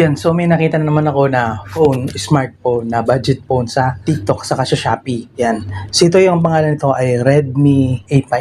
Yan, so may nakita na naman ako na phone, smartphone, na budget phone sa TikTok saka sa Shopee. Yan. So ito yung pangalan nito ay Redmi A5.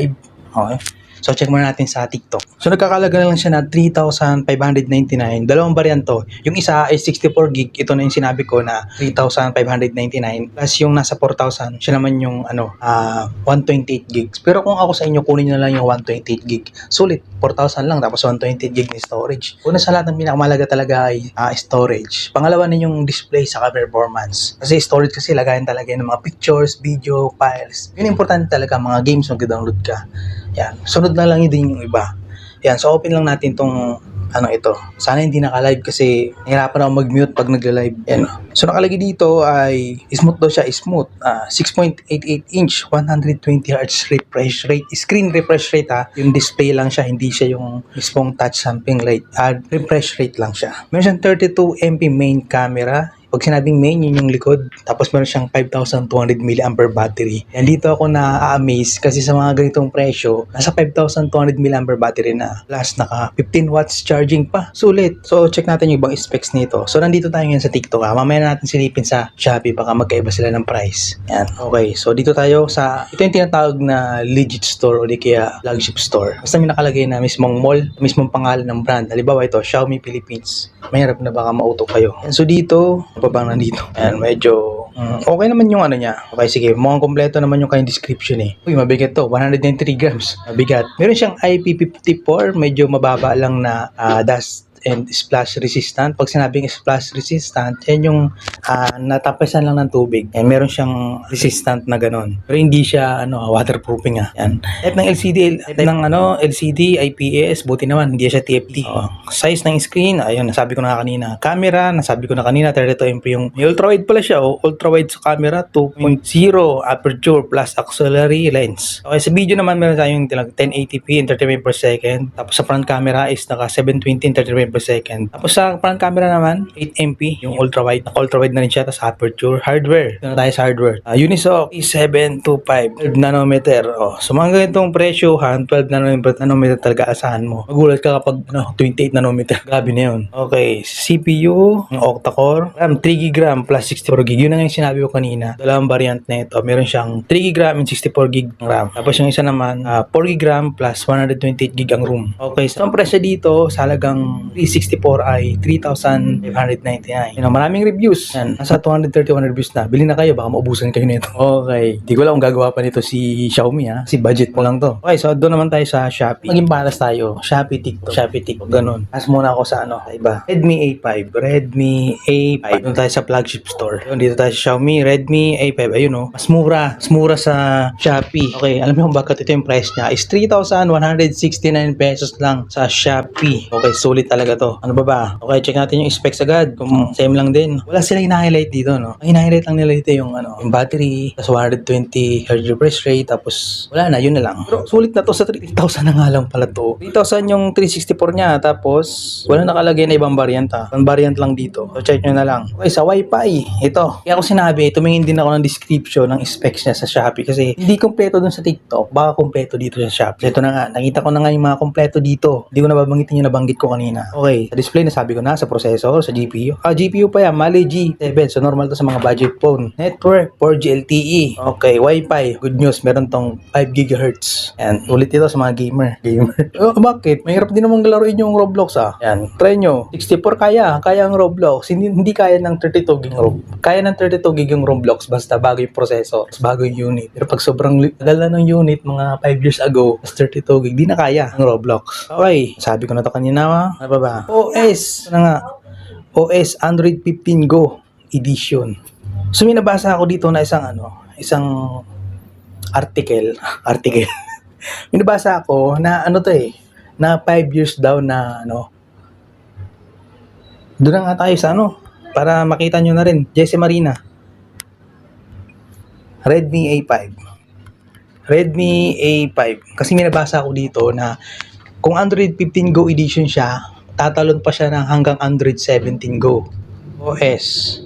Okay. So check muna natin sa TikTok. So nagkakalaga lang siya na 3,599. Dalawang variant to. Yung isa ay 64 gig. Ito na yung sinabi ko na 3,599. Plus yung nasa 4,000. Siya naman yung 128 gigs. Pero kung ako sa inyo, kunin nyo na lang yung 128 gig. Sulit. 4,000 lang tapos 128 gig ni storage. Una sa lahat, ng pinakamalaga talaga ay storage. Pangalawa na yung display sa performance. Kasi storage kasi lagayan talaga ng mga pictures, video, files. Yun importante talaga mga games mag-download ka. Yan. Sunod na lang yun din yung iba. Yan. So, open lang natin tong ito. Sana hindi naka-live kasi nahirapan ako mag-mute pag nagla-live. Yan. So, nakalagay dito ay smooth daw siya. Smooth. 6.88 inch, 120 Hz refresh rate. Screen refresh rate ha. Yung display lang siya. Hindi siya yung mismong touch something rate. Refresh rate lang siya. Meron siyang 32 MP main camera. Pag sinabing main, yun yung likod. Tapos meron siyang 5,200 mAh battery. Yan, dito ako na-amaze kasi sa mga ganitong presyo, nasa 5,200 mAh battery na. Plus, naka 15 watts charging pa. Sulit. So, check natin yung ibang specs nito. So, nandito tayo ngayon sa TikTok ha. Mamaya na natin silipin sa Shopee, baka magkaiba sila ng price. Yan. Okay. So, dito tayo sa, ito yung tinatawag na legit store o di kaya flagship store. Basta may nakalagay na mismong mall, mismong pangalan ng brand. Halimbawa ito, Xiaomi Philippines. Mahirap na baka mautok kayo. Yan. So, dito, bang nandito. Ayan, medyo okay naman yung niya. Okay, sige. Mukhang kompleto naman yung kanyang description eh. Uy, mabigat to. 193 grams. Mabigat. Meron siyang IP54. Medyo mababa lang na dust and splash resistant. Pag sinabing splash resistant, yan yung natapasan lang ng tubig. And meron siyang resistant na ganun. Pero hindi siya waterproofing Yan. Type ng LCD, IPS, buti naman, hindi siya TFT. Size ng screen, ayun, nasabi ko na kanina. Camera, nasabi ko na kanina, 32 MP yung ultra-wide pala siya. Ultra-wide sa camera, 2.0 aperture plus auxiliary lens. Okay, sa video naman meron tayong 1080p in 30 frames per second. Tapos sa front camera is naka 720 in 30 frames per second. Tapos sa front camera naman, 8MP, yung ultra-wide. Ultra-wide na rin siya, tapos aperture. Hardware. Ito na tayo sa hardware. Unisoc E725, 12 nanometer. So mga ganitong presyo, 12 nanometer talaga asahan mo. Magulat ka kapag 28 nanometer. Grabe na yun. Okay, CPU, yung octa-core, RAM 3GB RAM plus 64GB. Yun na yung sinabi ko kanina. Dalawang variant na ito. Meron siyang 3GB RAM and 64GB RAM. Tapos yung isa naman, 4GB RAM plus 128GB ang room. Okay, so ang presyo dito, sa halagang 364 ay 3,599. Maraming reviews. Yan, nasa 231 reviews na. Bili na kayo, baka maubusan kayo nito. Okay. Di ko lang kung gagawa pa nito si Xiaomi Si budget mo lang to. Okay, so doon naman tayo sa Shopee. Maging palas tayo. Shopee, TikTok. Ganun. As muna ako sa sa iba. Redmi A5. Doon tayo sa flagship store. Dito tayo sa Xiaomi. Redmi A5. Ayun mas mura. Mas mura sa Shopee. Okay, alam mo kung bakit ito yung price niya? Is 3,169 pesos lang sa Shopee. Okay, sulit talaga to. Ano ba? Okay, check natin yung specs agad. Kung same lang din. Wala silang hina-highlight dito, Ang hina-highlight lang nila dito yung yung battery, tapos 120 Hz refresh rate, tapos wala na, yun na lang. Pero sulit na to sa 3,000 na nga lang pala to. 3,000 yung 364 niya, tapos wala nakalagay na ibang variant Ibang variant lang dito. So check nyo na lang. Okay, sa Wi-Fi, ito. Kaya ako sinabi, tumingin din ako ng description ng specs niya sa Shopee kasi hindi kompleto dun sa TikTok, baka kompleto dito sa Shopee. So ito na nga, nakita ko na nga yung mga kompleto dito. Hindi ko na babanggitin yung nabanggit ko kanina. Okay, sa display nasabi ko na, sa processor, sa GPU. GPU pa yan, Mali G7. So normal to sa mga budget phone. Network, 4G LTE. Okay, Wi-Fi. Good news, meron tong 5 GHz. Yan, ulit ito sa mga gamer. Bakit? Mahirap din naman laruin yung Roblox Yan, try nyo. 64 kaya ang Roblox. Hindi kaya ng 32 GB ROM. Kaya ng 32 GB yung Roblox basta bago yung processor, bago yung unit. Pero pag sobrang tagal na ng unit, mga 5 years ago, 32 GB, di na kaya ang Roblox. Okay, sabi ko na to kanina. Ano ba? OS. Ano nga? OS Android 15 Go edition. So may nabasa ako dito na isang article. May nabasa ako na na 5 years daw na Doon na nga tayo sa para makita nyo na rin. Jesse Marina. Redmi A5. Kasi may nabasa ako dito na kung Android 15 Go edition siya, tatalon pa siya ng hanggang Android 17 Go OS.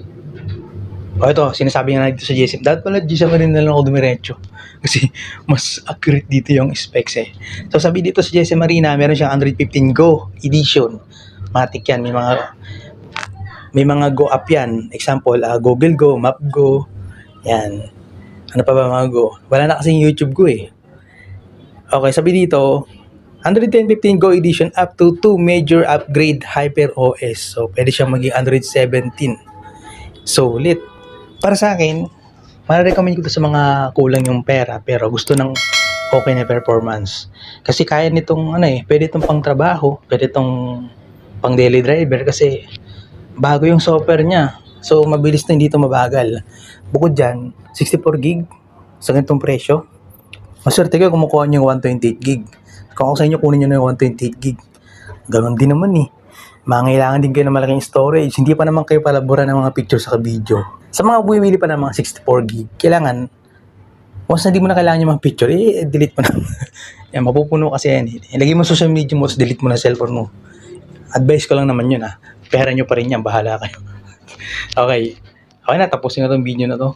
Ito, sinasabi nga dito sa GSM. Dapat pala GSM rin na lang ako dumiretso. Kasi mas accurate dito yung specs So sabi dito sa GSM Marina, meron siyang Android 15 Go edition. Matic yan. May mga May mga Go app yan. Example, Google Go, Map Go. Yan. Ano pa ba mga Go? Wala na kasing YouTube Go eh. Okay, sabi dito, 110.15 Go Edition up to 2 major upgrade Hyper OS. So, pwede siyang maging Android 17. Sulit. Para sa akin, recommend ko to sa mga kulang yung pera pero gusto ng okay na performance. Kasi kaya nitong pwede itong pang trabaho, pwede itong pang daily driver kasi bago yung software niya. So, mabilis na, hindi ito mabagal. Bukod dyan, 64 gig sa ganitong presyo. Maswerte kayo kumukuha nyo yung 128 gig. Kung ako sa inyo, kunin nyo na yung 128 gig. Ganon din naman eh. Mangailangan din kayo ng malaking storage. Hindi pa naman kayo palaboran ng mga pictures sa video. Sa mga bumibili pa ng mga 64 gig, kailangan, once na di mo na kailangan yung mga picture, delete mo na. Yan, mapupuno kasi yan. Ilagay mo sa social media mo, delete mo na cellphone mo. Advice ko lang naman yun ha. Pera nyo pa rin yan, bahala kayo. Okay. Okay na, tapusin na tong video na to.